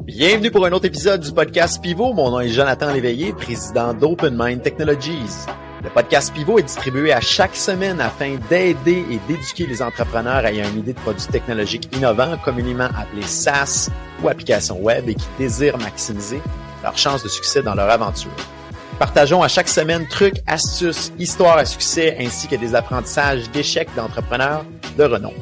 Bienvenue pour un autre épisode du podcast Pivot. Mon nom est Jonathan Léveillé, président d'Open Mind Technologies. Le podcast Pivot est distribué à chaque semaine afin d'aider et d'éduquer les entrepreneurs ayant une idée de produits technologiques innovants, communément appelés SaaS ou applications web et qui désirent maximiser leurs chances de succès dans leur aventure. Partageons à chaque semaine trucs, astuces, histoires à succès ainsi que des apprentissages d'échecs d'entrepreneurs de renom.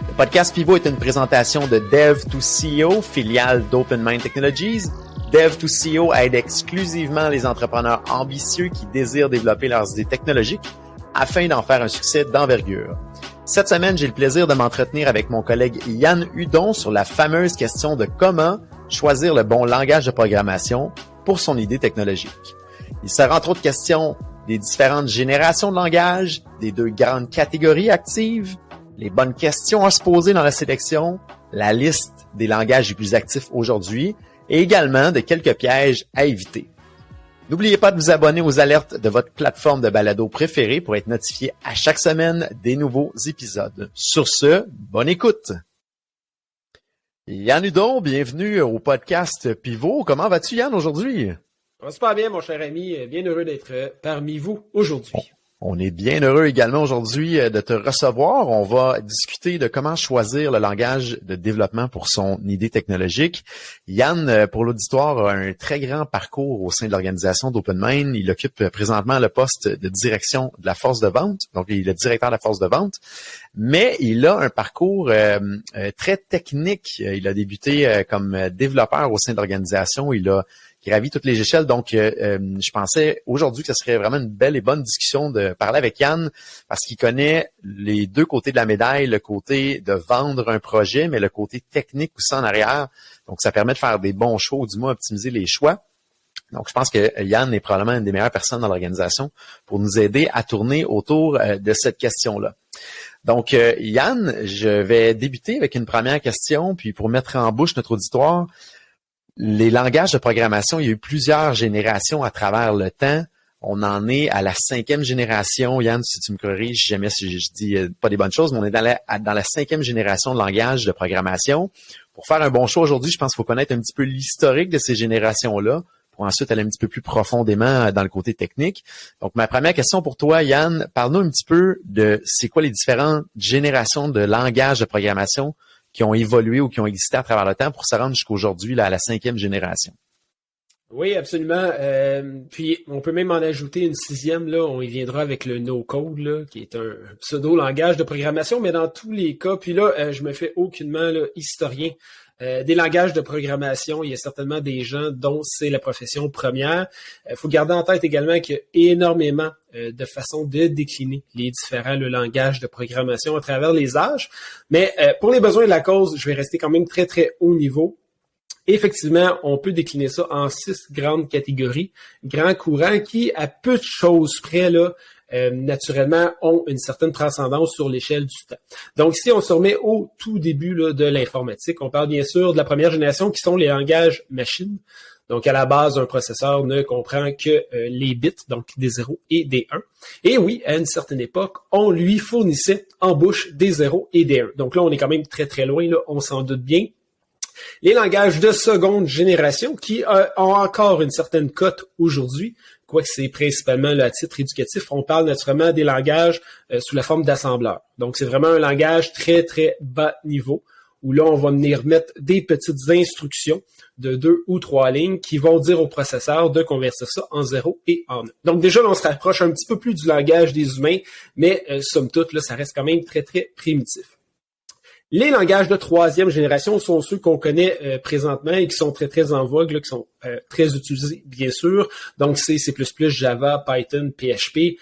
Le podcast Pivot est une présentation de Dev2CEO, filiale d'Open Mind Technologies. Dev2CEO aide exclusivement les entrepreneurs ambitieux qui désirent développer leurs idées technologiques afin d'en faire un succès d'envergure. Cette semaine, j'ai le plaisir de m'entretenir avec mon collègue Yann Hudon sur la fameuse question de comment choisir le bon langage de programmation pour son idée technologique. Il sera entre autres question des différentes générations de langage, des deux grandes catégories actives, les bonnes questions à se poser dans la sélection, la liste des langages les plus actifs aujourd'hui et également de quelques pièges à éviter. N'oubliez pas de vous abonner aux alertes de votre plateforme de balado préférée pour être notifié à chaque semaine des nouveaux épisodes. Sur ce, bonne écoute! Yann Hudon, bienvenue au podcast Pivot. Comment vas-tu, Yann, aujourd'hui? Ça va super bien, mon cher ami. Bien heureux d'être parmi vous aujourd'hui. On est bien heureux également aujourd'hui de te recevoir. On va discuter de comment choisir le langage de développement pour son idée technologique. Yann, pour l'auditoire, a un très grand parcours au sein de l'organisation d'OpenMind. Il occupe présentement le poste de direction de la force de vente, donc il est directeur de la force de vente, mais il a un parcours très technique. Il a débuté comme développeur au sein de l'organisation. Il a gravi toutes les échelles. Donc, je pensais aujourd'hui que ce serait vraiment une belle et bonne discussion de parler avec Yann parce qu'il connaît les deux côtés de la médaille, le côté de vendre un projet, mais le côté technique aussi en arrière. Donc, ça permet de faire des bons choix ou du moins optimiser les choix. Donc, je pense que Yann est probablement une des meilleures personnes dans l'organisation pour nous aider à tourner autour de cette question-là. Donc, Yann, je vais débuter avec une première question, puis pour mettre en bouche notre auditoire, les langages de programmation, il y a eu plusieurs générations à travers le temps. On en est à la 5e génération. Yann, si tu me corriges, jamais si je dis pas des bonnes choses, mais on est dans la 5e génération de langage de programmation. Pour faire un bon choix aujourd'hui, je pense qu'il faut connaître un petit peu l'historique de ces générations-là pour ensuite aller un petit peu plus profondément dans le côté technique. Donc, ma première question pour toi, Yann, parle-nous un petit peu de c'est quoi les différentes générations de langages de programmation qui ont évolué ou qui ont existé à travers le temps pour se rendre jusqu'aujourd'hui là, à la 5e génération. Oui, absolument. Puis, on peut même en ajouter une 6e, là, on y viendra avec le no-code, là, qui est un pseudo-langage de programmation, mais dans tous les cas, puis là, je me fais aucunement là, historien des langages de programmation. Il y a certainement des gens dont c'est la profession première. Il faut garder en tête également qu'il y a énormément de façons de décliner les différents langages de programmation à travers les âges. Mais pour les besoins de la cause, je vais rester quand même très, très haut niveau. Effectivement, on peut décliner ça en 6 grandes catégories, grands courants qui, à peu de choses près, là, naturellement, ont une certaine transcendance sur l'échelle du temps. Donc, si on se remet au tout début là, de l'informatique, on parle bien sûr de la première génération qui sont les langages machines. Donc, à la base, un processeur ne comprend que les bits, donc des 0 et des 1. Et oui, à une certaine époque, on lui fournissait en bouche des 0 et des 1. Donc là, on est quand même très, très loin, là, on s'en doute bien. Les langages de seconde génération qui ont encore une certaine cote aujourd'hui, quoique c'est principalement là, à titre éducatif, on parle naturellement des langages sous la forme d'assembleur. Donc, c'est vraiment un langage très, très bas niveau où là, on va venir mettre des petites instructions de 2 ou 3 lignes qui vont dire au processeur de convertir ça en 0 et en 1. Donc, déjà, là, on se rapproche un petit peu plus du langage des humains, mais somme toute, là, ça reste quand même très, très primitif. Les langages de 3e génération sont ceux qu'on connaît présentement et qui sont très, très en vogue, là, qui sont très utilisés, bien sûr. Donc, c'est C++, Java, Python, PHP,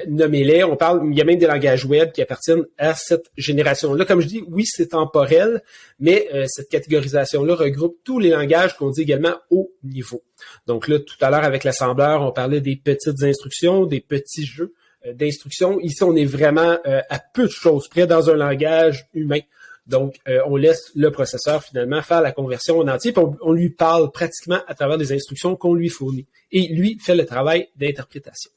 nommez-les. On parle, il y a même des langages web qui appartiennent à cette génération-là. Comme je dis, oui, c'est temporel, mais cette catégorisation-là regroupe tous les langages qu'on dit également haut niveau. Donc là, tout à l'heure, avec l'assembleur, on parlait des petites instructions, des petits jeux d'instructions. Ici, on est vraiment à peu de choses près dans un langage humain. Donc, on laisse le processeur finalement faire la conversion en entier, puis on lui parle pratiquement à travers des instructions qu'on lui fournit. Et lui fait le travail d'interprétation.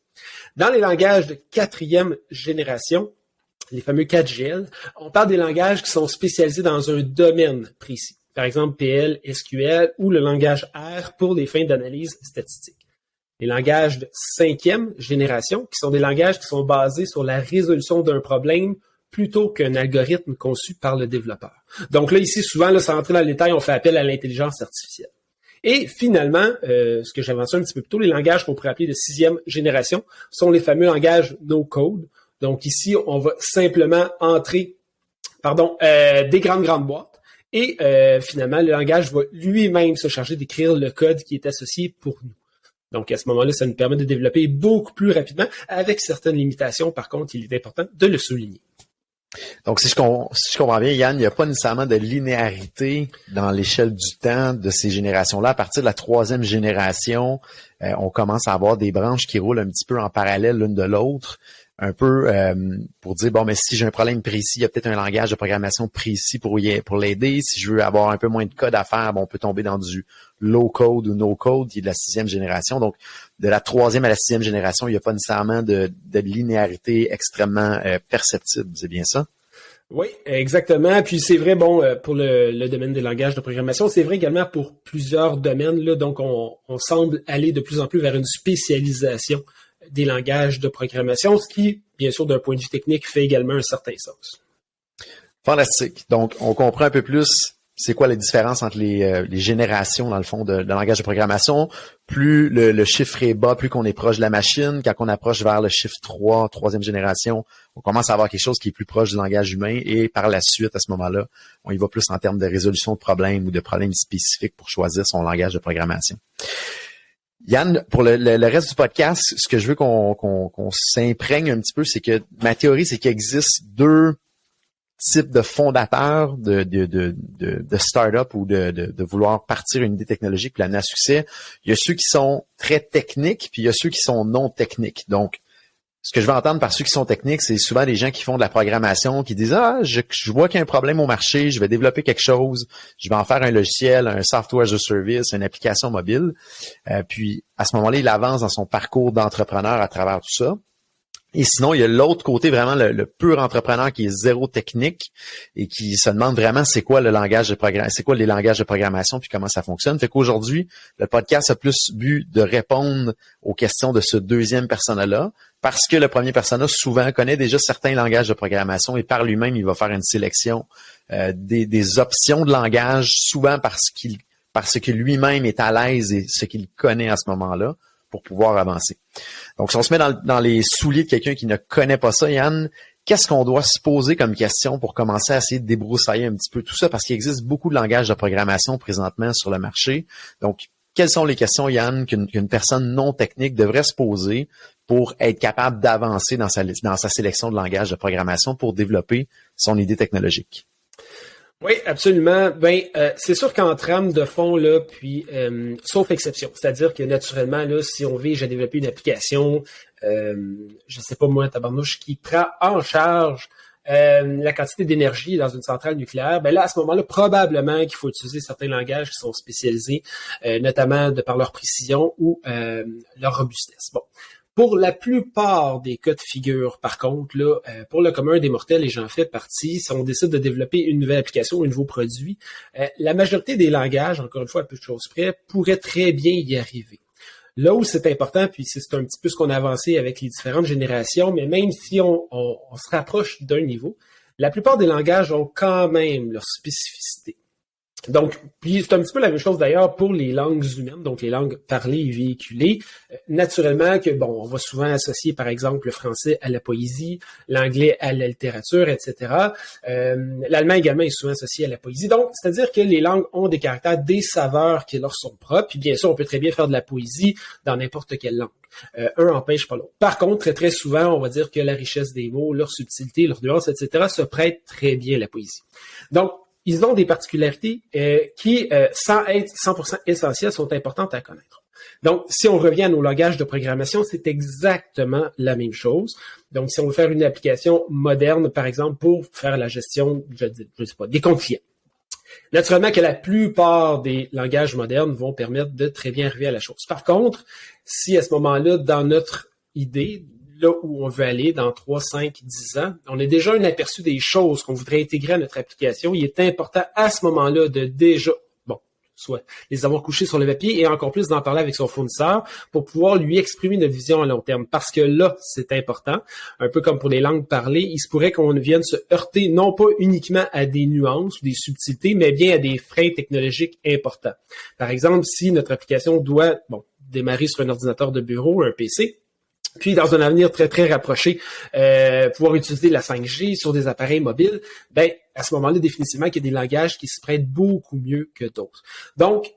Dans les langages de 4e génération, les fameux 4GL, on parle des langages qui sont spécialisés dans un domaine précis. par exemple PL, SQL ou le langage R pour les fins d'analyse statistique. Les langages de 5e génération, qui sont des langages qui sont basés sur la résolution d'un problème plutôt qu'un algorithme conçu par le développeur. Donc là, ici, souvent, là, sans entrer dans le détail, on fait appel à l'intelligence artificielle. Et finalement, ce que j'avais mentionné un petit peu plus tôt, les langages qu'on pourrait appeler de 6e génération sont les fameux langages no-code. Donc ici, on va simplement entrer des grandes boîtes et finalement, le langage va lui-même se charger d'écrire le code qui est associé pour nous. Donc à ce moment-là, ça nous permet de développer beaucoup plus rapidement, avec certaines limitations. Par contre, il est important de le souligner. Donc, si je comprends bien, Yann, il n'y a pas nécessairement de linéarité dans l'échelle du temps de ces générations-là. À partir de la 3e génération, on commence à avoir des branches qui roulent un petit peu en parallèle l'une de l'autre, un peu pour dire, bon, mais si j'ai un problème précis, il y a peut-être un langage de programmation précis pour l'aider. Si je veux avoir un peu moins de code à faire, bon, on peut tomber dans du low code ou no code, qui est de la 6e génération. Donc, de la 3e à la 6e génération, il n'y a pas nécessairement de linéarité extrêmement perceptible. C'est bien ça? Oui, exactement. Puis c'est vrai, pour le domaine des langages de programmation, c'est vrai également pour plusieurs domaines. Là, donc, on semble aller de plus en plus vers une spécialisation des langages de programmation, ce qui, bien sûr, d'un point de vue technique, fait également un certain sens. Fantastique. Donc, on comprend un peu plus c'est quoi la différence entre les générations, dans le fond, de langage de programmation. Plus le chiffre est bas, plus qu'on est proche de la machine. Quand on approche vers le chiffre 3, 3e génération, on commence à avoir quelque chose qui est plus proche du langage humain. Et par la suite, à ce moment-là, on y va plus en termes de résolution de problèmes ou de problèmes spécifiques pour choisir son langage de programmation. Yann, pour le reste du podcast, ce que je veux qu'on s'imprègne un petit peu, c'est que ma théorie, c'est qu'il existe deux types de fondateurs de start-up ou de vouloir partir une idée technologique puis l'amener à succès. Il y a ceux qui sont très techniques, puis il y a ceux qui sont non techniques. Donc, ce que je veux entendre par ceux qui sont techniques, c'est souvent des gens qui font de la programmation, qui disent « Ah, je vois qu'il y a un problème au marché, je vais développer quelque chose, je vais en faire un logiciel, un software as a service, une application mobile. » Puis, à ce moment-là, il avance dans son parcours d'entrepreneur à travers tout ça. Et sinon, il y a l'autre côté, vraiment le pur entrepreneur qui est zéro technique et qui se demande vraiment c'est quoi le langage de programmation, c'est quoi les langages de programmation puis comment ça fonctionne. Fait qu'aujourd'hui, le podcast a plus but de répondre aux questions de ce deuxième persona-là parce que le premier persona souvent connaît déjà certains langages de programmation et par lui-même, il va faire une sélection des options de langage, souvent parce que lui-même est à l'aise et ce qu'il connaît à ce moment-là pour pouvoir avancer. Donc, si on se met dans les souliers de quelqu'un qui ne connaît pas ça, Yann, qu'est-ce qu'on doit se poser comme question pour commencer à essayer de débroussailler un petit peu tout ça? Parce qu'il existe beaucoup de langages de programmation présentement sur le marché. Donc, quelles sont les questions, Yann, qu'une personne non technique devrait se poser pour être capable d'avancer dans sa sélection de langages de programmation pour développer son idée technologique? Oui, absolument. C'est sûr qu'en trame de fond, là, puis sauf exception, c'est-à-dire que naturellement, là, si on vise à développer une application, je sais pas moi, tabarnouche, qui prend en charge la quantité d'énergie dans une centrale nucléaire, là, à ce moment-là, probablement qu'il faut utiliser certains langages qui sont spécialisés, notamment de par leur précision ou leur robustesse. Bon. Pour la plupart des cas de figure, par contre, là, pour le commun des mortels, et j'en fais partie, si on décide de développer une nouvelle application ou un nouveau produit, la majorité des langages, encore une fois, à peu de choses près, pourraient très bien y arriver. Là où c'est important, puis c'est un petit peu ce qu'on a avancé avec les différentes générations, mais même si on se rapproche d'un niveau, la plupart des langages ont quand même leur spécificité. Donc, puis c'est un petit peu la même chose d'ailleurs pour les langues humaines, donc les langues parlées et véhiculées. Naturellement que, on va souvent associer par exemple le français à la poésie, l'anglais à la littérature, etc. L'allemand également est souvent associé à la poésie. Donc, c'est-à-dire que les langues ont des caractères, des saveurs qui leur sont propres. Puis bien sûr, on peut très bien faire de la poésie dans n'importe quelle langue. Un empêche pas l'autre. Par contre, très très souvent, on va dire que la richesse des mots, leur subtilité, leur nuance, etc. se prêtent très bien à la poésie. Donc, ils ont des particularités qui, sans être 100% essentielles, sont importantes à connaître. Donc, si on revient à nos langages de programmation, c'est exactement la même chose. Donc, si on veut faire une application moderne, par exemple, pour faire la gestion, je sais pas, des comptes clients. Naturellement que la plupart des langages modernes vont permettre de très bien arriver à la chose. Par contre, si à ce moment-là, dans notre idée, là où on veut aller dans 3, 5, 10 ans. On a déjà un aperçu des choses qu'on voudrait intégrer à notre application. Il est important à ce moment-là de déjà, soit les avoir couchés sur le papier et encore plus d'en parler avec son fournisseur pour pouvoir lui exprimer notre vision à long terme. Parce que là, c'est important. Un peu comme pour les langues parlées, il se pourrait qu'on vienne se heurter non pas uniquement à des nuances ou des subtilités, mais bien à des freins technologiques importants. Par exemple, si notre application doit, démarrer sur un ordinateur de bureau, un PC, puis dans un avenir très, très rapproché, pouvoir utiliser la 5G sur des appareils mobiles, à ce moment-là, définitivement qu'il y a des langages qui se prêtent beaucoup mieux que d'autres. Donc,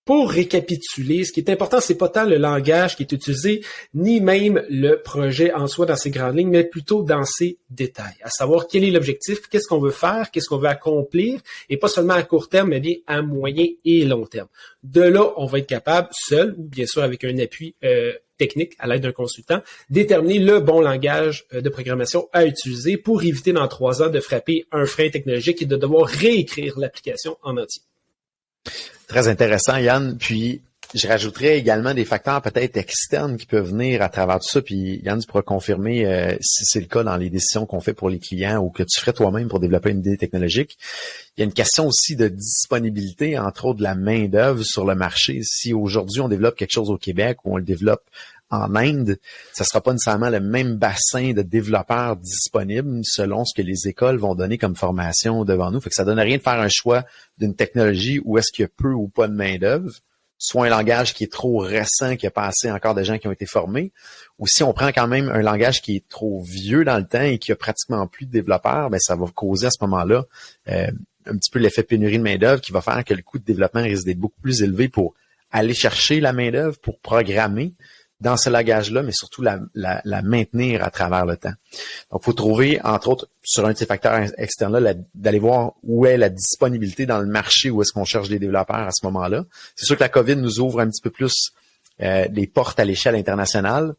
pour récapituler, ce qui est important, c'est pas tant le langage qui est utilisé, ni même le projet en soi dans ses grandes lignes, mais plutôt dans ses détails. À savoir quel est l'objectif, qu'est-ce qu'on veut faire, qu'est-ce qu'on veut accomplir, et pas seulement à court terme, mais bien à moyen et long terme. De là, on va être capable, seul, ou bien sûr avec un appui technique à l'aide d'un consultant, déterminer le bon langage de programmation à utiliser pour éviter dans 3 ans de frapper un frein technologique et de devoir réécrire l'application en entier. Très intéressant, Yann. Puis, je rajouterais également des facteurs peut-être externes qui peuvent venir à travers tout ça. Puis, Yann, tu pourras confirmer si c'est le cas dans les décisions qu'on fait pour les clients ou que tu ferais toi-même pour développer une idée technologique. Il y a une question aussi de disponibilité, entre autres de la main-d'œuvre sur le marché. Si aujourd'hui on développe quelque chose au Québec ou on le développe en Inde, ça sera pas nécessairement le même bassin de développeurs disponibles selon ce que les écoles vont donner comme formation devant nous. Fait que ça donne rien de faire un choix d'une technologie où est-ce qu'il y a peu ou pas de main-d'œuvre, soit un langage qui est trop récent, qui a pas assez encore de gens qui ont été formés, ou si on prend quand même un langage qui est trop vieux dans le temps et qui a pratiquement plus de développeurs, ça va causer à ce moment-là un petit peu l'effet pénurie de main-d'œuvre qui va faire que le coût de développement risque d'être beaucoup plus élevé pour aller chercher la main-d'œuvre, pour programmer dans ce langage-là, mais surtout la maintenir à travers le temps. Donc, il faut trouver, entre autres, sur un de ces facteurs externes-là, d'aller voir où est la disponibilité dans le marché, où est-ce qu'on cherche des développeurs à ce moment-là. C'est sûr que la COVID nous ouvre un petit peu plus les portes à l'échelle internationale,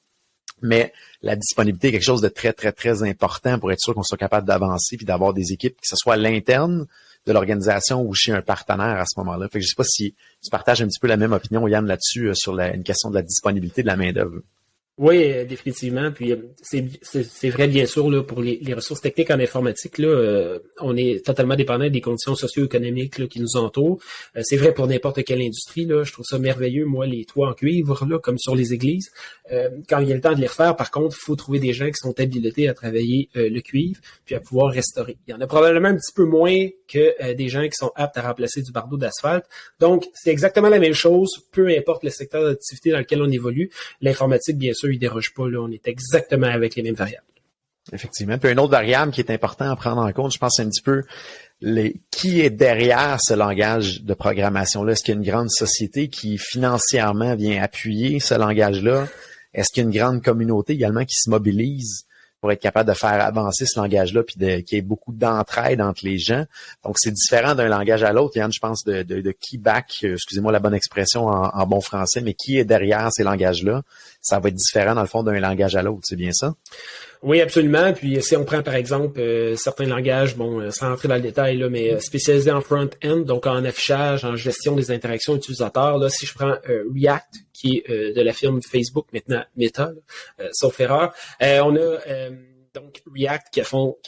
mais la disponibilité est quelque chose de très, très, très important pour être sûr qu'on soit capable d'avancer puis d'avoir des équipes, que ce soit à l'interne de l'organisation ou chez un partenaire à ce moment-là. Fait que je sais pas si tu partages un petit peu la même opinion, Yann, là-dessus, sur une question de la disponibilité de la main-d'œuvre. Oui, définitivement. Puis c'est vrai, bien sûr, là, pour les ressources techniques en informatique, là, on est totalement dépendant des conditions socio-économiques là, qui nous entourent. C'est vrai pour n'importe quelle industrie. Là, je trouve ça merveilleux, moi, les toits en cuivre, là, comme sur les églises. Quand il y a le temps de les refaire, par contre, il faut trouver des gens qui sont habilités à travailler le cuivre, puis à pouvoir restaurer. Il y en a probablement un petit peu moins que des gens qui sont aptes à remplacer du bardeau d'asphalte. Donc, c'est exactement la même chose, peu importe le secteur d'activité dans lequel on évolue. L'informatique, bien sûr, il déroge pas, là. On est exactement avec les mêmes variables. Effectivement. Puis une autre variable qui est importante à prendre en compte, je pense, c'est un petit peu qui est derrière ce langage de programmation-là. Est-ce qu'il y a une grande société qui financièrement vient appuyer ce langage-là? Est-ce qu'il y a une grande communauté également qui se mobilise pour être capable de faire avancer ce langage-là puis qu'il y ait beaucoup d'entraide entre les gens? Donc, c'est différent d'un langage à l'autre. Yann, je pense, de qui back, excusez-moi la bonne expression en bon français, mais qui est derrière ces langages-là? Ça va être différent, dans le fond, d'un langage à l'autre. C'est bien ça? Oui, absolument. Puis si on prend par exemple certains langages, sans entrer dans le détail, là, mais spécialisés en front-end, donc en affichage, en gestion des interactions utilisateurs, là, si je prends React, qui est de la firme Facebook, maintenant Meta, sauf erreur, on a donc React qui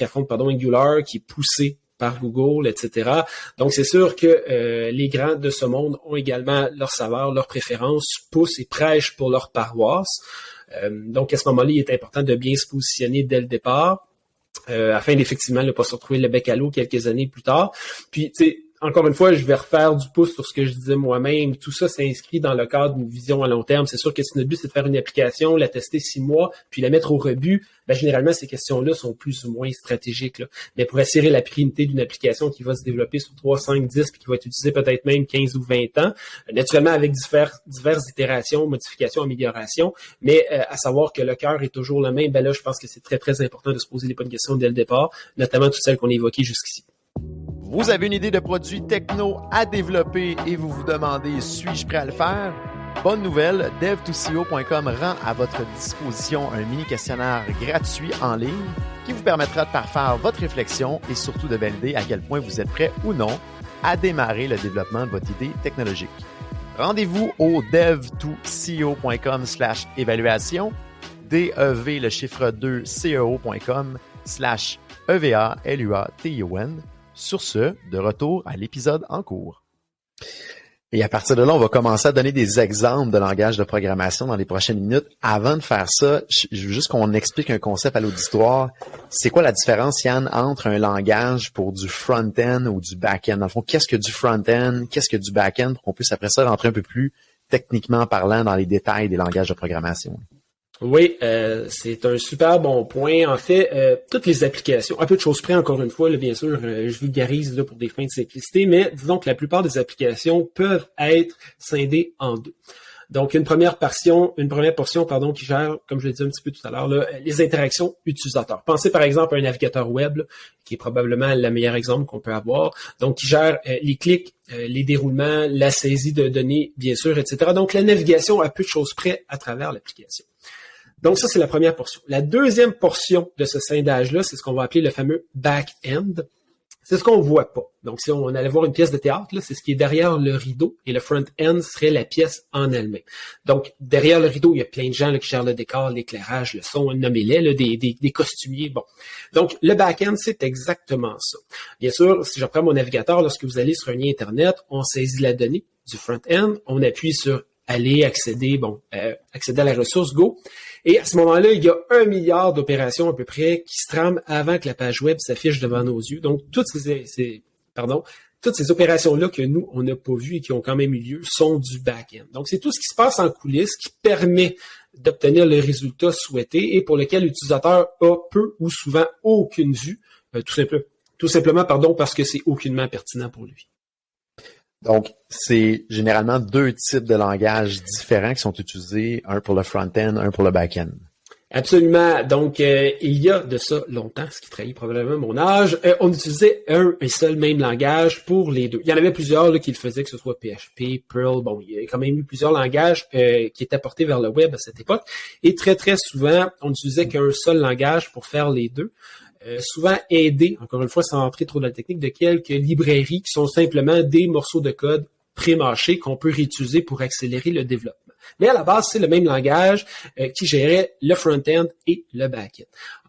affronte Angular, qui est poussé par Google, etc. Donc, c'est sûr que les grands de ce monde ont également leurs saveurs, leurs préférences, poussent et prêchent pour leur paroisse. Donc, à ce moment-là, il est important de bien se positionner dès le départ, afin d'effectivement ne pas se retrouver le bec à l'eau quelques années plus tard. Puis, tu sais, encore une fois, je vais refaire du pouce sur ce que je disais moi-même. Tout ça s'inscrit dans le cadre d'une vision à long terme. C'est sûr que si notre but, c'est de faire une application, la tester 6 mois, puis la mettre au rebut, généralement, ces questions-là sont plus ou moins stratégiques, là. Mais pour assurer la pérennité d'une application qui va se développer sur 3, 5, 10, puis qui va être utilisée peut-être même 15 ou 20 ans, naturellement avec diverses itérations, modifications, améliorations, mais à savoir que le cœur est toujours le même, là, je pense que c'est très, très important de se poser les bonnes questions dès le départ, notamment toutes celles qu'on a évoquées jusqu'ici. Vous avez une idée de produit techno à développer et vous vous demandez « suis-je prêt à le faire ?» Bonne nouvelle, dev2co.com rend à votre disposition un mini-questionnaire gratuit en ligne qui vous permettra de parfaire votre réflexion et surtout de valider à quel point vous êtes prêt ou non à démarrer le développement de votre idée technologique. Rendez-vous au dev2co.com/évaluation. DEV, le chiffre 2, CEO.com/EVALUATION. Sur ce, de retour à l'épisode en cours. Et à partir de là, on va commencer à donner des exemples de langage de programmation dans les prochaines minutes. Avant de faire ça, je veux juste qu'on explique un concept à l'auditoire. C'est quoi la différence, Yann, entre un langage pour du front-end ou du back-end? Dans le fond, qu'est-ce que du front-end? Qu'est-ce que du back-end? Pour qu'on puisse après ça rentrer un peu plus techniquement parlant dans les détails des langages de programmation. Oui, c'est un super bon point. En fait, toutes les applications, un peu de choses près encore une fois, là, bien sûr, je vulgarise là, pour des fins de simplicité, mais disons que la plupart des applications peuvent être scindées en deux. Donc, une première portion, qui gère, comme je l'ai dit un petit peu tout à l'heure, là, les interactions utilisateurs. Pensez par exemple à un navigateur web, là, qui est probablement le meilleur exemple qu'on peut avoir. Donc, qui gère les clics, les déroulements, la saisie de données, bien sûr, etc. Donc, la navigation a peu de choses près à travers l'application. Donc, ça, c'est la première portion. La deuxième portion de ce scindage-là, c'est ce qu'on va appeler le fameux back-end. C'est ce qu'on voit pas. Donc, si on allait voir une pièce de théâtre, là, c'est ce qui est derrière le rideau, et le front-end serait la pièce en elle-même. Donc, derrière le rideau, il y a plein de gens là, qui gèrent le décor, l'éclairage, le son, nommez-les, là, des costumiers. Bon. Donc, le back-end, c'est exactement ça. Bien sûr, si je reprends mon navigateur, lorsque vous allez sur un lien Internet, on saisit la donnée du front-end, on appuie sur aller accéder à la ressource Go. Et à ce moment-là, il y a 1 milliard d'opérations à peu près qui se trament avant que la page web s'affiche devant nos yeux. Donc, toutes ces opérations-là que nous, on n'a pas vues et qui ont quand même eu lieu sont du back-end. Donc, c'est tout ce qui se passe en coulisses qui permet d'obtenir le résultat souhaité et pour lequel l'utilisateur a peu ou souvent aucune vue, tout simplement parce que c'est aucunement pertinent pour lui. Donc, c'est généralement deux types de langages différents qui sont utilisés, un pour le front-end, un pour le back-end. Absolument. Donc, il y a de ça longtemps, ce qui trahit probablement mon âge, on utilisait un seul même langage pour les deux. Il y en avait plusieurs là, qui le faisaient, que ce soit PHP, Perl. Bon, il y a quand même eu plusieurs langages qui étaient portés vers le web à cette époque. Et très, très souvent, on n'utilisait qu'un seul langage pour faire les deux. Souvent aidé, encore une fois, sans entrer trop dans la technique, de quelques librairies qui sont simplement des morceaux de code pré-mâchés qu'on peut réutiliser pour accélérer le développement. Mais à la base, c'est le même langage qui gérait le front-end et le back-end.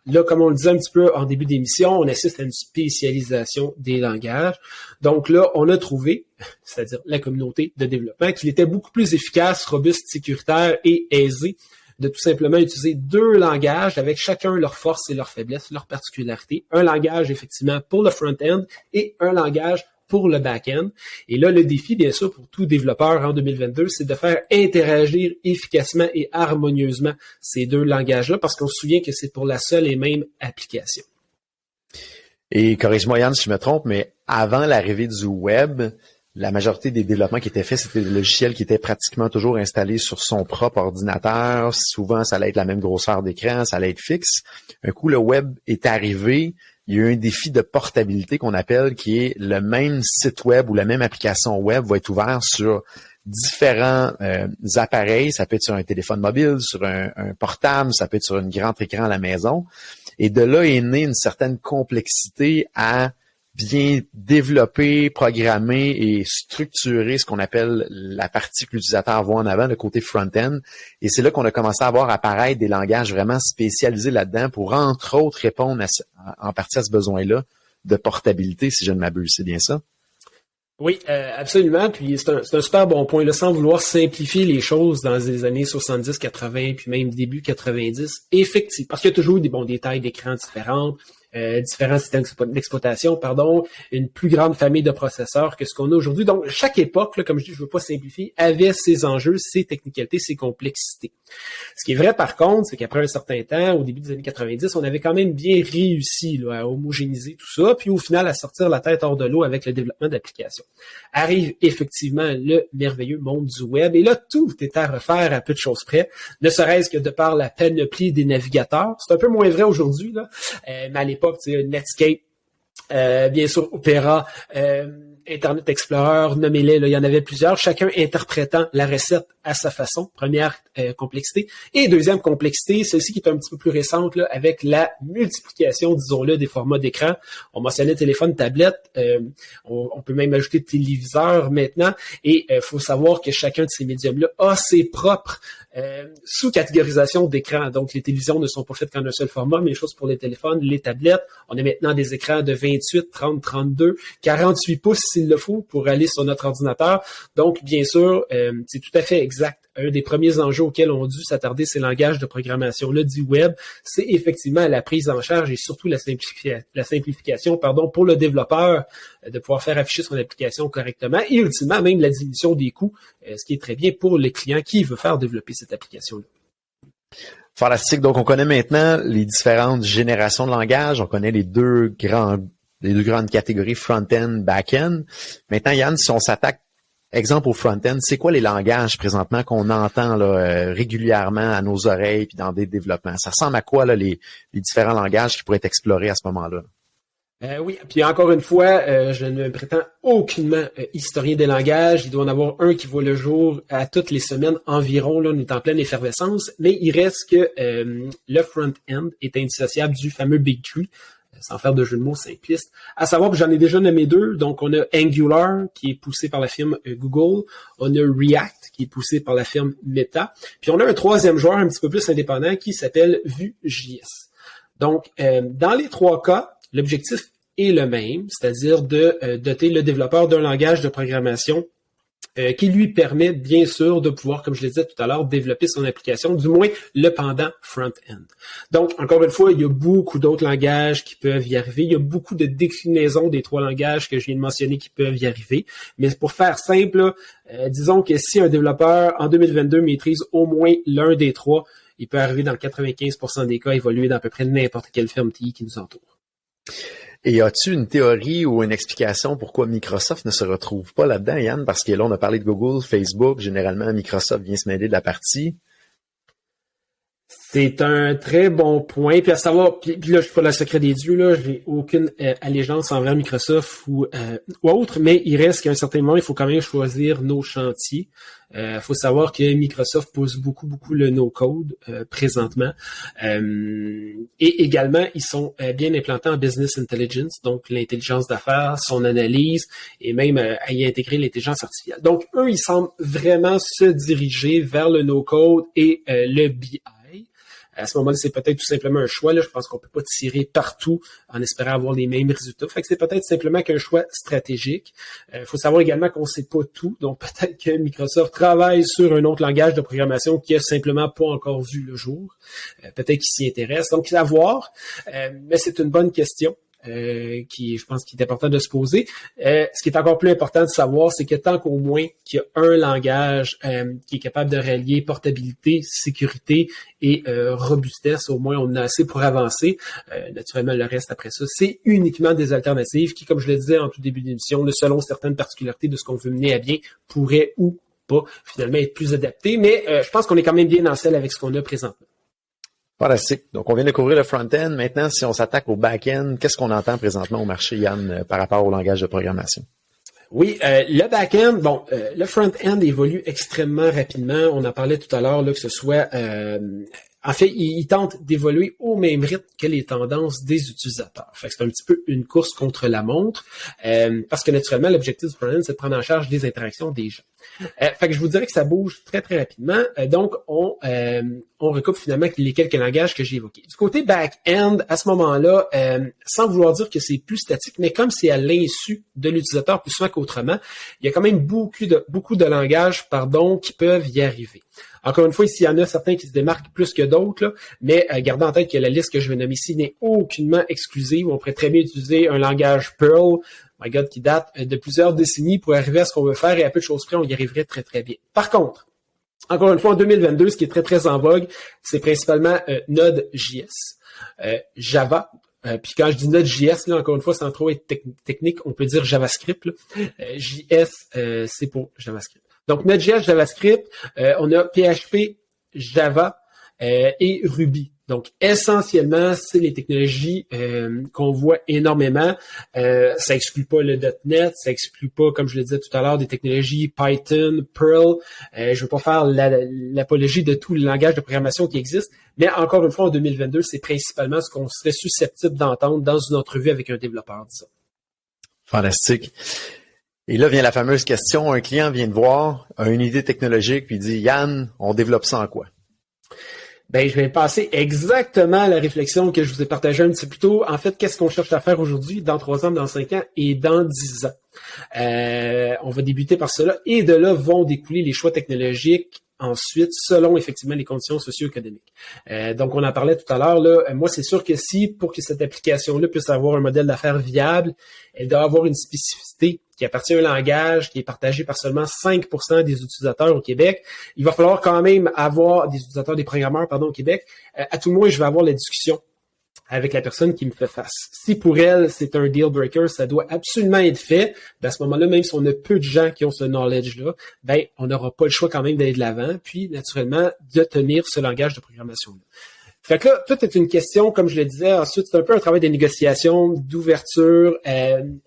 Là, comme on le disait un petit peu en début d'émission, on assiste à une spécialisation des langages. Donc là, on a trouvé, c'est-à-dire la communauté de développement, qu'il était beaucoup plus efficace, robuste, sécuritaire et aisé de tout simplement utiliser deux langages avec chacun leurs forces et leurs faiblesses, leurs particularités. Un langage, effectivement, pour le front-end et un langage pour le back-end. Et là, le défi, bien sûr, pour tout développeur en 2022, c'est de faire interagir efficacement et harmonieusement ces deux langages-là, parce qu'on se souvient que c'est pour la seule et même application. Et corrige-moi, Yann, si je me trompe, mais avant l'arrivée du web, la majorité des développements qui étaient faits, c'était des logiciels qui étaient pratiquement toujours installés sur son propre ordinateur. Souvent, ça allait être la même grosseur d'écran, ça allait être fixe. Un coup, le web est arrivé. Il y a eu un défi de portabilité qu'on appelle, qui est le même site web ou la même application web va être ouvert sur différents appareils. Ça peut être sur un téléphone mobile, sur un portable, ça peut être sur un grand écran à la maison. Et de là est née une certaine complexité à bien développer, programmer et structurer ce qu'on appelle la partie que l'utilisateur voit en avant, le côté front-end. Et c'est là qu'on a commencé à voir apparaître des langages vraiment spécialisés là-dedans pour, entre autres, répondre en partie à ce besoin-là de portabilité, si je ne m'abuse. C'est bien ça? Oui, absolument. Puis c'est un super bon point, là, sans vouloir simplifier les choses dans les années 70, 80, puis même début 90. Effectivement, parce qu'il y a toujours des tailles d'écran différentes, différents systèmes d'exploitation, une plus grande famille de processeurs que ce qu'on a aujourd'hui. Donc, chaque époque, là, comme je dis, je ne veux pas simplifier, avait ses enjeux, ses technicalités, ses complexités. Ce qui est vrai, par contre, c'est qu'après un certain temps, au début des années 90, on avait quand même bien réussi là, à homogénéiser tout ça, puis au final, à sortir la tête hors de l'eau avec le développement d'applications. Arrive effectivement le merveilleux monde du web, et là, tout est à refaire à peu de choses près, ne serait-ce que de par la panoplie des navigateurs. C'est un peu moins vrai aujourd'hui, là, mais à l'époque, Netscape, bien sûr Opera, Internet Explorer, nommez-les, là, il y en avait plusieurs, chacun interprétant la recette à sa façon. Première complexité. Et deuxième complexité, celle-ci qui est un petit peu plus récente, là, avec la multiplication, disons-le, des formats d'écran. On mentionnait téléphone, tablette, on peut même ajouter téléviseur maintenant. Et faut savoir que chacun de ces médiums-là a ses propres sous-catégorisation d'écran. Donc, les télévisions ne sont pas faites qu'en un seul format, mais les choses pour les téléphones, les tablettes. On a maintenant des écrans de 28, 30, 32, 48 pouces s'il le faut pour aller sur notre ordinateur. Donc, bien sûr, c'est tout à fait exact. Un des premiers enjeux auxquels on a dû s'attarder, ces langages de programmation-là du web, c'est effectivement la prise en charge et surtout la simplification, pour le développeur de pouvoir faire afficher son application correctement et ultimement même la diminution des coûts, ce qui est très bien pour le client qui veut faire développer cette application-là. Fantastique. Donc, on connaît maintenant les différentes générations de langage. On connaît les deux grandes catégories front-end, back-end. Maintenant, Yann, si on s'attaque exemple au front-end, c'est quoi les langages présentement qu'on entend là, régulièrement à nos oreilles puis dans des développements? Ça ressemble à quoi là, les différents langages qui pourraient être explorés à ce moment-là? Oui, puis encore une fois, je ne me prétends aucunement historien des langages. Il doit en avoir un qui voit le jour à toutes les semaines environ. Là, on est en pleine effervescence, mais il reste que le front-end est indissociable du fameux Big Tree. Sans faire de jeu de mots simpliste. À savoir que j'en ai déjà nommé deux. Donc, on a Angular, qui est poussé par la firme Google. On a React, qui est poussé par la firme Meta. Puis, on a un troisième joueur un petit peu plus indépendant qui s'appelle Vue.js. Donc, dans les trois cas, l'objectif est le même, c'est-à-dire de doter le développeur d'un langage de programmation qui lui permet, bien sûr, de pouvoir, comme je le disais tout à l'heure, développer son application, du moins le pendant front-end. Donc, encore une fois, il y a beaucoup d'autres langages qui peuvent y arriver. Il y a beaucoup de déclinaisons des trois langages que je viens de mentionner qui peuvent y arriver. Mais pour faire simple, disons que si un développeur, en 2022, maîtrise au moins l'un des trois, il peut arriver dans 95% des cas, évoluer dans à peu près n'importe quelle firme TI qui nous entoure. Et as-tu une théorie ou une explication pourquoi Microsoft ne se retrouve pas là-dedans, Yann? Parce que là, on a parlé de Google, Facebook. Généralement, Microsoft vient se mêler de la partie. C'est un très bon point. Puis à savoir, puis là, je suis pas le secret des dieux, là, j'ai aucune allégeance envers Microsoft ou autre, mais il reste qu'à un certain moment, il faut quand même choisir nos chantiers. Faut savoir que Microsoft pousse beaucoup le no-code présentement. Et également, ils sont bien implantés en business intelligence, donc l'intelligence d'affaires, son analyse et même à y intégrer l'intelligence artificielle. Donc, eux, ils semblent vraiment se diriger vers le no-code et le BI. À ce moment-là, c'est peut-être tout simplement un choix. Là, je pense qu'on peut pas tirer partout en espérant avoir les mêmes résultats. Fait que c'est peut-être simplement qu'un choix stratégique. Faut savoir également qu'on sait pas tout. Donc, peut-être que Microsoft travaille sur un autre langage de programmation qui a simplement pas encore vu le jour. Peut-être qu'il s'y intéresse. Donc, à voir. Mais c'est une bonne question. Qui, je pense qu'il est important de se poser. Ce qui est encore plus important de savoir, c'est que tant qu'au moins qu'il y a un langage qui est capable de rallier portabilité, sécurité et robustesse, au moins on a assez pour avancer. Naturellement, le reste après ça, c'est uniquement des alternatives qui, comme je le disais en tout début d'émission, selon certaines particularités de ce qu'on veut mener à bien, pourraient ou pas finalement être plus adaptées. Mais je pense qu'on est quand même bien en selle avec ce qu'on a présentement. Fantastique. Donc, on vient de couvrir le front-end. Maintenant, si on s'attaque au back-end, qu'est-ce qu'on entend présentement au marché, Yann, par rapport au langage de programmation? Oui, le back-end, le front-end évolue extrêmement rapidement. On en parlait tout à l'heure, là, que ce soit... en fait, il tente d'évoluer au même rythme que les tendances des utilisateurs. Fait que c'est un petit peu une course contre la montre, parce que naturellement, l'objectif du front-end, c'est de prendre en charge des interactions des gens. Fait que je vous dirais que ça bouge très, très rapidement. Donc, on recoupe finalement les quelques langages que j'ai évoqués. Du côté back-end, à ce moment-là, sans vouloir dire que c'est plus statique, mais comme c'est à l'insu de l'utilisateur plus souvent qu'autrement, il y a quand même beaucoup de langages, qui peuvent y arriver. Encore une fois, ici, il y en a certains qui se démarquent plus que d'autres, là, mais gardez en tête que la liste que je vais nommer ici n'est aucunement exclusive. On pourrait très bien utiliser un langage Perl, qui date de plusieurs décennies pour arriver à ce qu'on veut faire et à peu de choses près, on y arriverait très, très bien. Par contre, encore une fois, en 2022, ce qui est très, très en vogue, c'est principalement Node.js, Java. Puis quand je dis Node.js, là, encore une fois, sans trop être technique, on peut dire JavaScript. JS, c'est pour JavaScript. Donc, Node.js, JavaScript, on a PHP, Java et Ruby Donc, essentiellement, c'est les technologies qu'on voit énormément. Ça exclut pas le .NET, ça exclut pas, comme je le disais tout à l'heure, des technologies Python, Perl. Je veux pas faire l'apologie de tous les langages de programmation qui existent, mais encore une fois, en 2022, c'est principalement ce qu'on serait susceptible d'entendre dans une entrevue avec un développeur, disons. Fantastique. Et là vient la fameuse question, un client vient te voir, a une idée technologique, puis il dit, Yann, on développe ça en quoi? Ben, je vais passer exactement à la réflexion que je vous ai partagée un petit peu plus tôt. En fait, qu'est-ce qu'on cherche à faire aujourd'hui, dans 3 ans, dans 5 ans et dans 10 ans? On va débuter par cela et de là vont découler les choix technologiques ensuite, selon effectivement les conditions socio-économiques. Donc, on en parlait tout à l'heure. Là, moi, c'est sûr que si, pour que cette application-là puisse avoir un modèle d'affaires viable, elle doit avoir une spécificité qui appartient à un langage qui est partagé par seulement 5% des utilisateurs au Québec. Il va falloir quand même avoir des utilisateurs, des programmeurs, au Québec. À tout le moins, je vais avoir la discussion avec la personne qui me fait face. Si pour elle, c'est un deal breaker, ça doit absolument être fait. Ben, à ce moment-là, même si on a peu de gens qui ont ce knowledge-là, ben, on n'aura pas le choix quand même d'aller de l'avant, puis naturellement, de tenir ce langage de programmation-là. Fait que là, tout est une question, comme je le disais, ensuite, c'est un peu un travail de négociation, d'ouverture.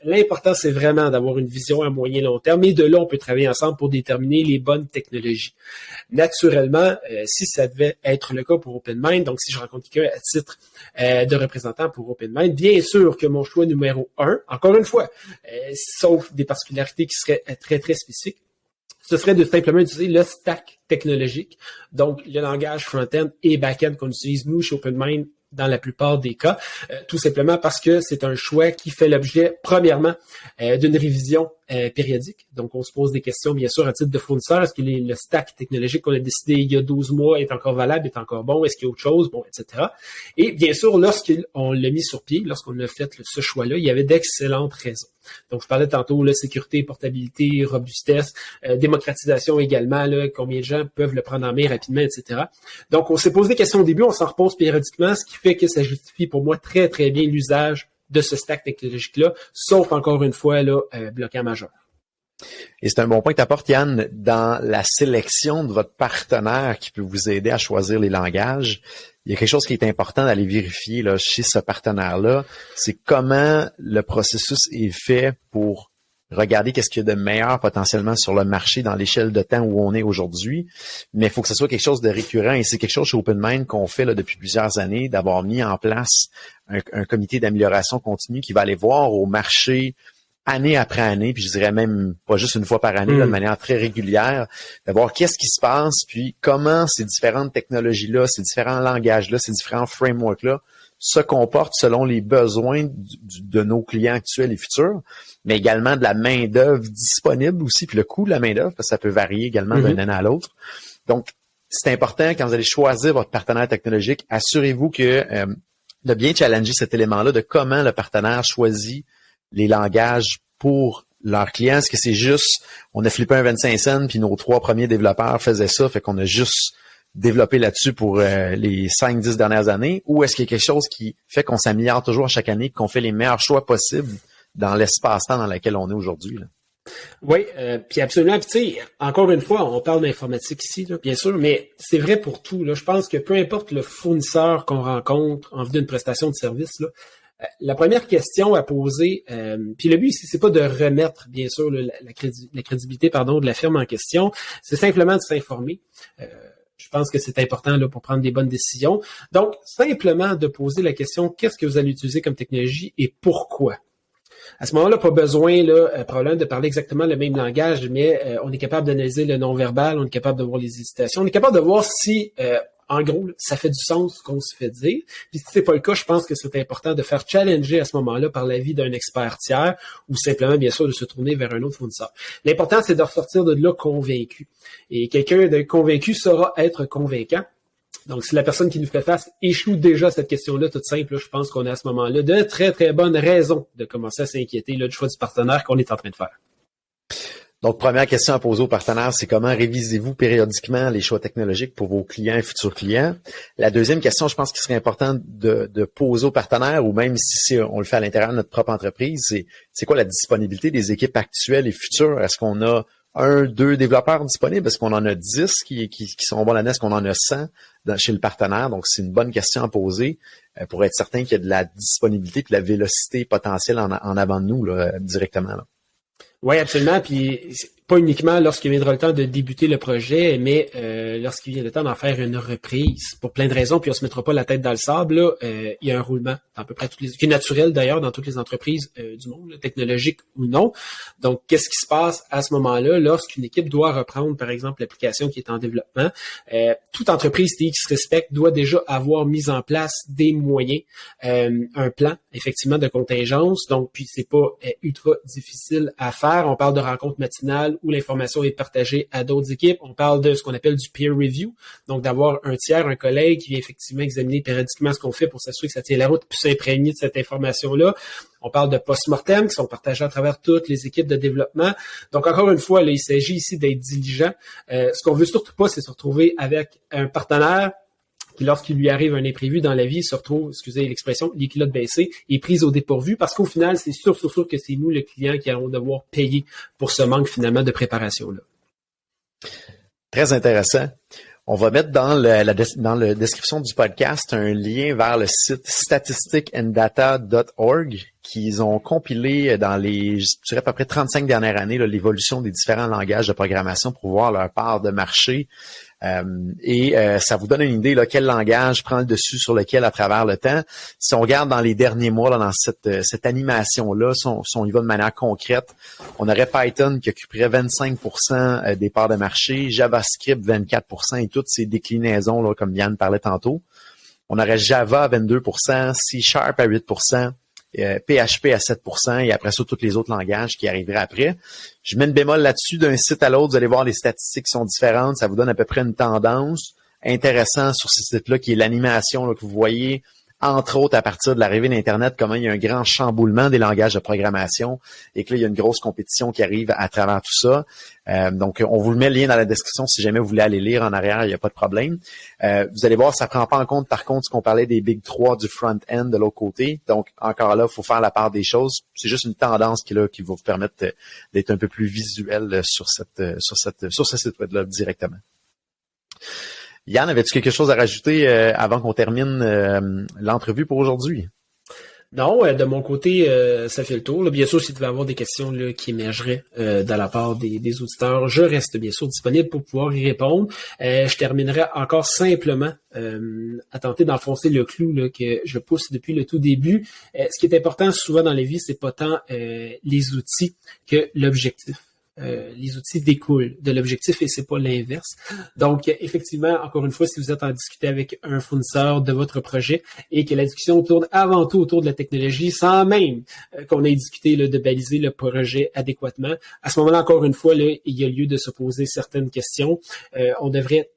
L'important, c'est vraiment d'avoir une vision à moyen et long terme, et de là, on peut travailler ensemble pour déterminer les bonnes technologies. Naturellement, si ça devait être le cas pour OpenMind, donc si je rencontre quelqu'un à titre de représentant pour OpenMind, bien sûr que mon choix numéro 1, encore une fois, sauf des particularités qui seraient très, très spécifiques, ce serait de simplement utiliser le stack technologique, donc le langage front-end et back-end qu'on utilise nous chez OpenMind dans la plupart des cas, tout simplement parce que c'est un choix qui fait l'objet, premièrement, d'une révision périodique. Donc, on se pose des questions, bien sûr, à titre de fournisseur. Est-ce que le stack technologique qu'on a décidé il y a 12 mois est encore valable, est encore bon? Est-ce qu'il y a autre chose? Bon, etc. Et bien sûr, lorsqu'on l'a mis sur pied, lorsqu'on a fait ce choix-là, il y avait d'excellentes raisons. Donc, je parlais tantôt, là, sécurité, portabilité, robustesse, démocratisation également, là, combien de gens peuvent le prendre en main rapidement, etc. Donc, on s'est posé des questions au début, on s'en repose périodiquement, ce qui fait que ça justifie pour moi très, très bien l'usage de ce stack technologique-là, sauf encore une fois, là, bloquant majeur. Et c'est un bon point que tu apportes, Yann, dans la sélection de votre partenaire qui peut vous aider à choisir les langages. Il y a quelque chose qui est important d'aller vérifier là, chez ce partenaire-là, c'est comment le processus est fait pour regarder qu'est-ce qu'il y a de meilleur potentiellement sur le marché dans l'échelle de temps où on est aujourd'hui. Mais il faut que ce soit quelque chose de récurrent et c'est quelque chose chez OpenMind qu'on fait là, depuis plusieurs années, d'avoir mis en place un comité d'amélioration continue qui va aller voir au marché année après année, puis je dirais même pas juste une fois par année, là, de manière très régulière, de voir qu'est-ce qui se passe, puis comment ces différentes technologies-là, ces différents langages-là, ces différents frameworks-là se comportent selon les besoins de nos clients actuels et futurs, mais également de la main-d'œuvre disponible aussi, puis le coût de la main-d'œuvre, parce que ça peut varier également d'une année à l'autre. Donc, c'est important quand vous allez choisir votre partenaire technologique, assurez-vous que de bien challenger cet élément-là de comment le partenaire choisit les langages pour leurs clients. Est-ce que c'est juste, on a flippé un 25 cents, puis nos 3 premiers développeurs faisaient ça, fait qu'on a juste développé là-dessus pour les 5-10 dernières années, ou est-ce qu'il y a quelque chose qui fait qu'on s'améliore toujours à chaque année, qu'on fait les meilleurs choix possibles dans l'espace-temps dans lequel on est aujourd'hui, là? Oui, puis absolument. Puis tu sais, encore une fois, on parle d'informatique ici, là, bien sûr, mais c'est vrai pour tout. Là. Je pense que peu importe le fournisseur qu'on rencontre en vue d'une prestation de service, là, la première question à poser, puis le but ici, c'est pas de remettre, bien sûr, la crédibilité de la firme en question, c'est simplement de s'informer. Je pense que c'est important là, pour prendre des bonnes décisions. Donc, simplement de poser la question, qu'est-ce que vous allez utiliser comme technologie et pourquoi? À ce moment-là, pas besoin, là, probablement de parler exactement le même langage, mais on est capable d'analyser le non-verbal, on est capable de voir les hésitations, on est capable de voir si, en gros, ça fait du sens ce qu'on se fait dire. Puis si c'est pas le cas, je pense que c'est important de faire challenger à ce moment-là par l'avis d'un expert tiers ou simplement, bien sûr, de se tourner vers un autre fournisseur. L'important, c'est de ressortir de là convaincu. Et quelqu'un de convaincu saura être convaincant. Donc, si la personne qui nous fait face échoue déjà à cette question-là, toute simple, là, je pense qu'on a à ce moment-là de très, très bonnes raisons de commencer à s'inquiéter là, du choix du partenaire qu'on est en train de faire. Donc, première question à poser aux partenaires, c'est comment révisez-vous périodiquement les choix technologiques pour vos clients et futurs clients? La deuxième question, je pense qu'il serait important de poser aux partenaires, ou même si on le fait à l'intérieur de notre propre entreprise, c'est quoi la disponibilité des équipes actuelles et futures? Est-ce qu'on a 2 développeurs disponibles? Est-ce qu'on en a 10 qui sont bons là-dedans? Est-ce qu'on en a 100 chez le partenaire? Donc, c'est une bonne question à poser pour être certain qu'il y a de la disponibilité et de la vélocité potentielle en avant de nous là, directement. Là. Oui, absolument. Puis pas uniquement lorsqu'il viendra le temps de débuter le projet, mais lorsqu'il vient le temps d'en faire une reprise, pour plein de raisons, puis on se mettra pas la tête dans le sable, là, il y a un roulement dans à peu près toutes les, qui est naturel d'ailleurs dans toutes les entreprises du monde, là, technologiques ou non. Donc, qu'est-ce qui se passe à ce moment-là lorsqu'une équipe doit reprendre, par exemple, l'application qui est en développement? Toute entreprise TI qui se respecte doit déjà avoir mis en place des moyens, un plan, effectivement, de contingence. Donc, puis c'est pas ultra difficile à faire. On parle de rencontres matinales où l'information est partagée à d'autres équipes. On parle de ce qu'on appelle du peer review, donc d'avoir un tiers, un collègue qui vient effectivement examiner périodiquement ce qu'on fait pour s'assurer que ça tient la route puis s'imprégner de cette information-là. On parle de post-mortem qui sont partagés à travers toutes les équipes de développement. Donc, encore une fois, là, il s'agit ici d'être diligent. Ce qu'on veut surtout pas, c'est se retrouver avec un partenaire qui, lorsqu'il lui arrive un imprévu dans la vie, se retrouve, excusez l'expression, les culottes baissées et prise au dépourvu, parce qu'au final, c'est sûr que c'est nous, le client, qui allons devoir payer pour ce manque finalement de préparation-là. Très intéressant. On va mettre dans la description du podcast un lien vers le site statisticsandData.org qu'ils ont compilé dans les, je dirais à peu près 35 dernières années, là, l'évolution des différents langages de programmation pour voir leur part de marché. Ça vous donne une idée là, quel langage prend le dessus sur lequel à travers le temps. Si on regarde dans les derniers mois là, dans cette animation-là, si on y va de manière concrète, on aurait Python qui occuperait 25% des parts de marché, JavaScript 24% et toutes ces déclinaisons là, comme Yann parlait tantôt. On aurait Java à 22%, C# à 8%, PHP à 7% et après ça, tous les autres langages qui arriveraient après. Je mets une bémol là-dessus d'un site à l'autre. Vous allez voir, les statistiques sont différentes. Ça vous donne à peu près une tendance. Intéressant sur ce site-là qui est l'animation là, que vous voyez, entre autres à partir de l'arrivée d'Internet, comment il y a un grand chamboulement des langages de programmation et que là, il y a une grosse compétition qui arrive à travers tout ça. Donc, on vous met le lien dans la description si jamais vous voulez aller lire en arrière, il n'y a pas de problème. Vous allez voir, ça prend pas en compte, par contre, ce qu'on parlait des Big 3 du front-end de l'autre côté. Donc, encore là, il faut faire la part des choses. C'est juste une tendance qui va vous permettre d'être un peu plus visuel sur ce site web-là directement. Yann, avais-tu quelque chose à rajouter avant qu'on termine l'entrevue pour aujourd'hui? Non, de mon côté, ça fait le tour. Là, bien sûr, s'il devait y avoir des questions là, qui émergeraient de la part des auditeurs, je reste bien sûr disponible pour pouvoir y répondre. Je terminerai encore simplement à tenter d'enfoncer le clou là, que je pousse depuis le tout début. Ce qui est important souvent dans la vie, c'est pas tant les outils que l'objectif. Les outils découlent de l'objectif et c'est pas l'inverse. Donc, effectivement, encore une fois, si vous êtes en discuter avec un fournisseur de votre projet et que la discussion tourne avant tout autour de la technologie, sans même qu'on ait discuté là, de baliser le projet adéquatement, à ce moment-là, encore une fois, là, il y a lieu de se poser certaines questions. On devrait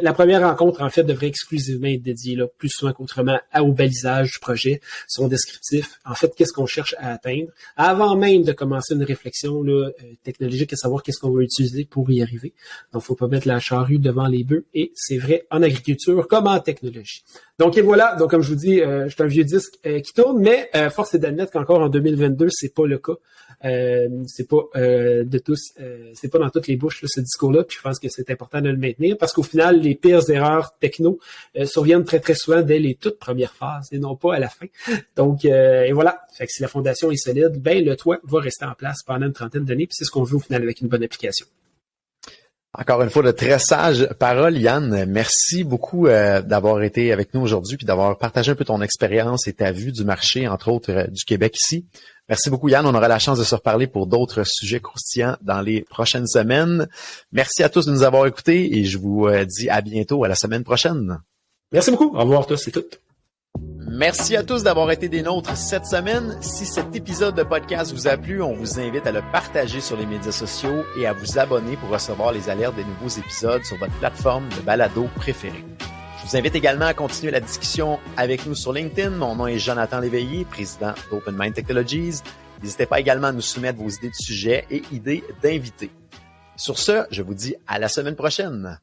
la première rencontre, en fait, devrait exclusivement être dédiée, là, plus souvent qu'autrement, au balisage du projet, son descriptif. En fait, qu'est-ce qu'on cherche à atteindre, avant même de commencer une réflexion là, technologique, à savoir qu'est-ce qu'on veut utiliser pour y arriver. Donc, faut pas mettre la charrue devant les bœufs, et c'est vrai en agriculture comme en technologie. Donc, et voilà. Donc, comme je vous dis, je suis un vieux disque qui tourne, mais force est d'admettre qu'encore en 2022, c'est pas le cas. C'est pas de tous, c'est pas dans toutes les bouches là, ce discours-là. Puis je pense que c'est important de le maintenir parce qu'au final, les pires erreurs techno surviennent très très souvent dès les toutes premières phases et non pas à la fin. Donc et voilà. Fait que si la fondation est solide, ben le toit va rester en place pendant une trentaine d'années. Puis c'est ce qu'on veut au final avec une bonne application. Encore une fois, de très sages paroles, Yann. Merci beaucoup d'avoir été avec nous aujourd'hui puis d'avoir partagé un peu ton expérience et ta vue du marché, entre autres du Québec ici. Merci beaucoup, Yann. On aura la chance de se reparler pour d'autres sujets croustillants dans les prochaines semaines. Merci à tous de nous avoir écoutés et je vous dis à bientôt, à la semaine prochaine. Merci beaucoup. Au revoir tous et toutes. Merci à tous d'avoir été des nôtres cette semaine. Si cet épisode de podcast vous a plu, on vous invite à le partager sur les médias sociaux et à vous abonner pour recevoir les alertes des nouveaux épisodes sur votre plateforme de balado préférée. Je vous invite également à continuer la discussion avec nous sur LinkedIn. Mon nom est Jonathan Léveillé, président d'Open Mind Technologies. N'hésitez pas également à nous soumettre vos idées de sujets et idées d'invités. Sur ce, je vous dis à la semaine prochaine.